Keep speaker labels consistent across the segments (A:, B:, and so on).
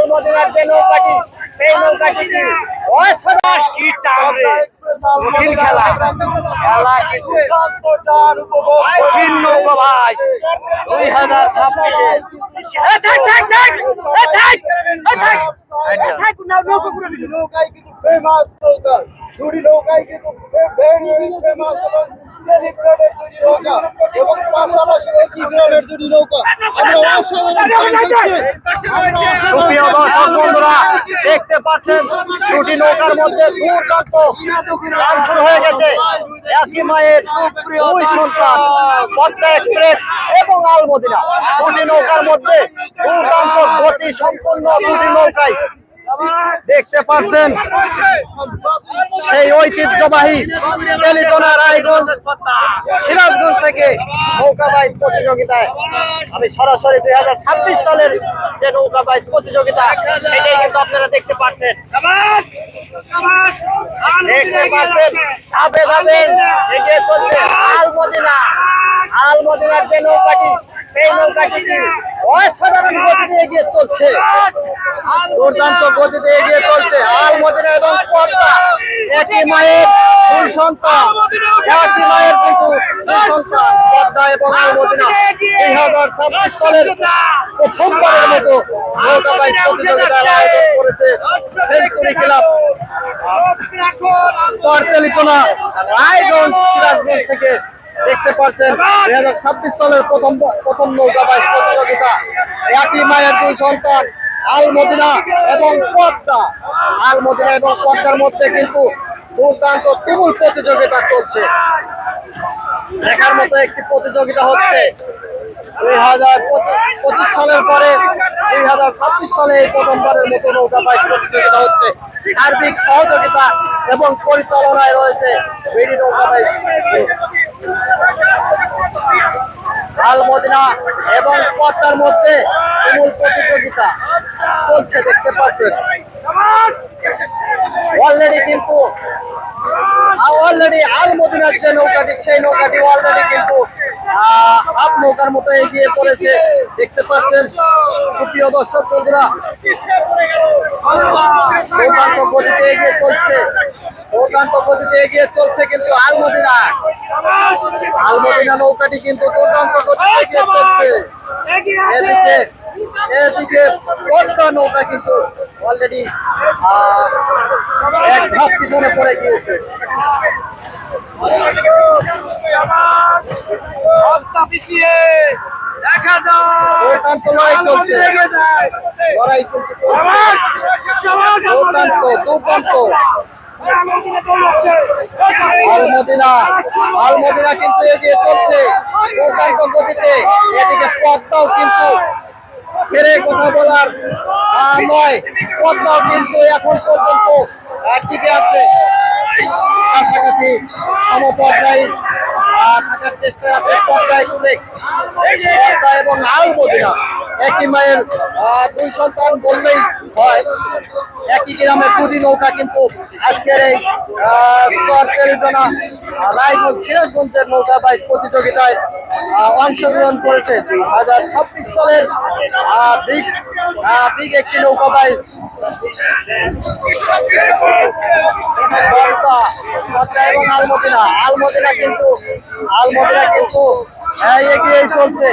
A: আলমদিনার যে নৌকাটি সেই নৌকাটি কি কঠিন খেলা খেলা কিন্তু কঠিন নৌকা ভাই 2026 সুপ্রিয় দর্শক বন্ধুরা দেখতে পাচ্ছেন দুটি নৌকার মধ্যে দুর্দান্ত রান শুরু হয়ে গেছে। একই মায়ের দুই সন্তান পদ্মা এক্সপ্রেস এবং আলমদিনা দুটি নৌকার মধ্যে দুর্দান্ত গতি সম্পন্ন দুটি নৌকায় দেখতে পাচ্ছেন সেই ঐতিহ্যবাহী তেলিজোনা রায়গঞ্জ সিরাজগঞ্জ থেকে নৌকা বাইচ প্রতিযোগিতায় আমি সরাসরি 2026 সালের যে নৌকা বাইচ প্রতিযোগিতা সেটাই কিন্তু আপনারা দেখতে পাচ্ছেন ধাপে ধাপে এগিয়ে চলছে আলমদিনার যে নৌকাটি সেই নৌকাটি কি অসাধারণ গতিতে এগিয়ে চলছে, দুর্দান্ত গতিতে এগিয়ে চলছে। আলমদিনা এবং পদ্মা একই মায়ের দুই সন্তান, একই মায়ের কিন্তু দুই সন্তান পদ্মা এবং আলমদিনা 2026 সালের প্রথমবারের মতো নৌকা বাইচ প্রতিযোগিতার আয়োজন করেছে সেঞ্চুরি ক্লাব তেলিজোনা রায়গঞ্জ সিরাজগঞ্জ থেকে। দেখতে পাচ্ছেন 2026 সালের প্রথম নৌকা বাইচ প্রতিযোগিতা একই মায়ের দুই সন্তান আলমদিনা এবং পদ্মা। আলমদিনা এবং পদ্মার মধ্যে কিন্তু দুর্দান্ত তুমুল প্রতিযোগিতা চলছে, দেখার মতো একটি প্রতিযোগিতা হচ্ছে। 2025 সালের পরে 2026 সালে এই প্রথমবারের মতো নৌকা বাইচ প্রতিযোগিতা হচ্ছে। সার্বিক সহযোগিতা এবং পরিচালনায় রয়েছে বিডি নৌকা বাইচ। আলমদিনা এবং পদ্মার মধ্যে তুমুল প্রতিযোগিতা চলছে, দেখতে পাচ্ছেন। অলরেডি আলমদিনার যে নৌকাটি সেই নৌকাটি অলরেডি কিন্তু হাফ নৌকার মতো এগিয়ে পড়েছে, দেখতে পাচ্ছেন সুপ্রিয় দর্শক বন্ধুরা। দুর্দান্ত গতিতে এগিয়ে চলছে কিন্তু আলমদিনা নৌকাটি কিন্তু দুর্দান্ত গতিতে এগিয়ে চলছে। এদিকে পদ্মা নৌকা কিন্তু অলরেডি এক ধাপ পিছনে পড়ে গিয়েছে। দুর্দান্ত লড়াই চলছে, দুর্দান্ত আলমদিনা কিন্তু এগিয়ে চলছে দুর্দান্ত গতিতে। এদিকে পদ্মাও কিন্তু ছেড়ে কথা বলার নয়, পদ্মাও কিন্তু এখন পর্যন্ত টিকে আছে, কাছাকাছি সমপর্যায়ে থাকার চেষ্টায় আছে। পদ্মা এবং আলমদিনা একই মায়ের দুই সন্তান বললেই হয়, একই গ্রামের দুটি নৌকা কিন্তু আজকের এই তেলিজোনা রায়গঞ্জ সিরাজগঞ্জের নৌকা বাইচ প্রতিযোগিতায় অংশগ্রহণ করেছে। 2026 সালের বিগ একটি নৌকা বাইচ পদ্মা এবং আলমদিনা কিন্তু এগিয়ে চলছে।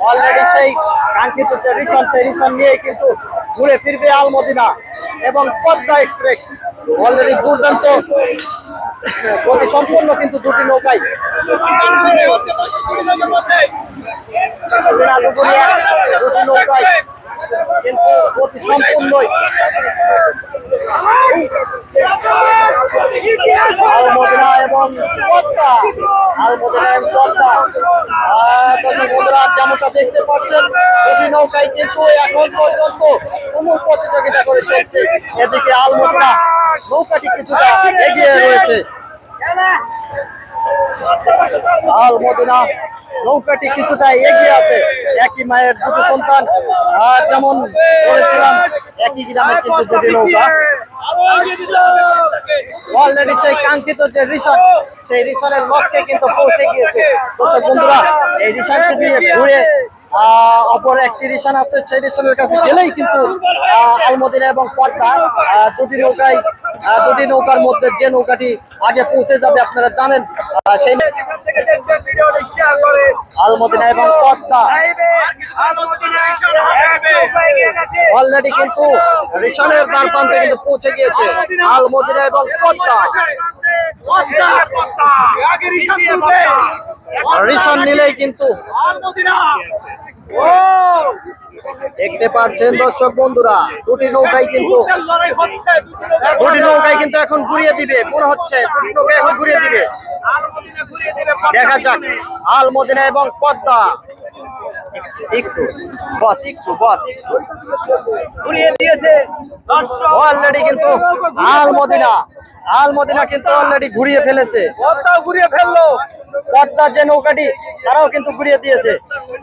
A: অলরেডি সেই কাঙ্ক্ষিত যে রিসন নিয়ে কিন্তু ঘুরে ফিরবে আলমদিনা এবং পদ্মা এক্সপ্রেস। অলরেডি দুর্দান্ত গতি সম্পন্ন কিন্তু দুটি নৌকায় কিন্তু গতি সম্পূর্ণই আলমদিনা এবং পদ্মা। দর্শক বন্ধুরা যেমনটা দেখতে পাচ্ছেন দুটি নৌকায় কিন্তু এখন পর্যন্ত তুমুল প্রতিযোগিতা করে চলছে। এদিকে আলমদিনা নৌকাটি কিছুটা এগিয়ে রয়েছে, আলমদিনা নৌকাটি কিছুটা এগিয়ে আছে। একই মায়ের দুটো সন্তান, যেমন বলেছিলাম একই গ্রামের কিন্তু দুটি নৌকা। অলরেডি সেই কাঙ্ক্ষিত যে রিসন সেই রিসনের লক্ষ্যে কিন্তু পৌঁছে গিয়েছে। দর্শক বন্ধুরা এই রিসনটি দিয়ে ঘুরে অপর একটি রিশান আছে, সেই রিশানের কাছে গেলেই কিন্তু আলমদিনা এবং পদ্মা দুটি নৌকার মধ্যে যে নৌকাটি আগে পৌঁছে যাবে আপনারা জানেন, সেই আলমদিনা এবং পদ্মা অলরেডি কিন্তু রিশানের দ্বার প্রান্তে কিন্তু পৌঁছে গিয়েছে আলমদিনা এবং পদ্মা। রিশান নিলেই কিন্তু দেখতে পাচ্ছেন দর্শক বন্ধুরা, দুটি নৌকায় কিন্তু এখন ঘুরিয়ে দিবে মনে হচ্ছে, দুটি নৌকা এখন ঘুরিয়ে দিবে, দেখা যাক আলমদিনা এবং পদ্মা। একটু ঘুরিয়ে দিয়েছে অলরেডি কিন্তু আলমদিনা কিন্তু অলরেডি ঘুরিয়ে ফেলেছে, ঘুরিয়ে ফেললো পদ্মা যে নৌকাটি তারাও কিন্তু ঘুরিয়ে দিয়েছে।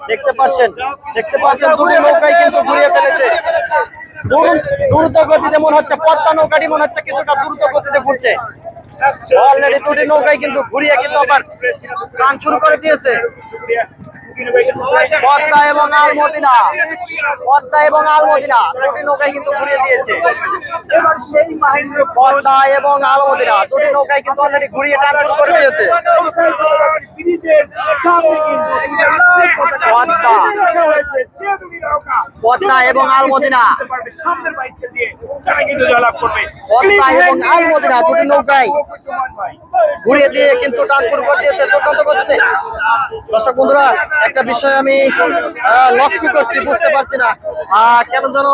A: দেখতে পাচ্ছেন দুটি নৌকাই কিন্তু ঘুরিয়ে ফেলেছে দ্রুত গতিতে, মনে হচ্ছে পদ্মা নৌকাটি মনে হচ্ছে কিছুটা দ্রুত গতিতে ঘুরছে। অলরেডি দুটি নৌকাই কিন্তু ঘুরিয়ে কিন্তু আবার গান শুরু করে দিয়েছে। পদ্মা এবং আলমদিনা দুটি নৌকায় কিন্তু ঘুরিয়ে দিয়েছে। পদ্মা এবং আলমদিনা দুটি নৌকায় কিন্তু অলরেডি ঘুরিয়ে টান শুরু করে দিয়েছে। পদ্মা এবং আলমদিনা দুটি নৌকায় ঘুরিয়ে দিয়ে কিন্তু টান শুরু করে দিয়েছে দুর্দান্ত গতিতে। দর্শক বন্ধুরা, একটা বিষয় আমি লক্ষ্য করছি, বুঝতে পারছি না কেন যেন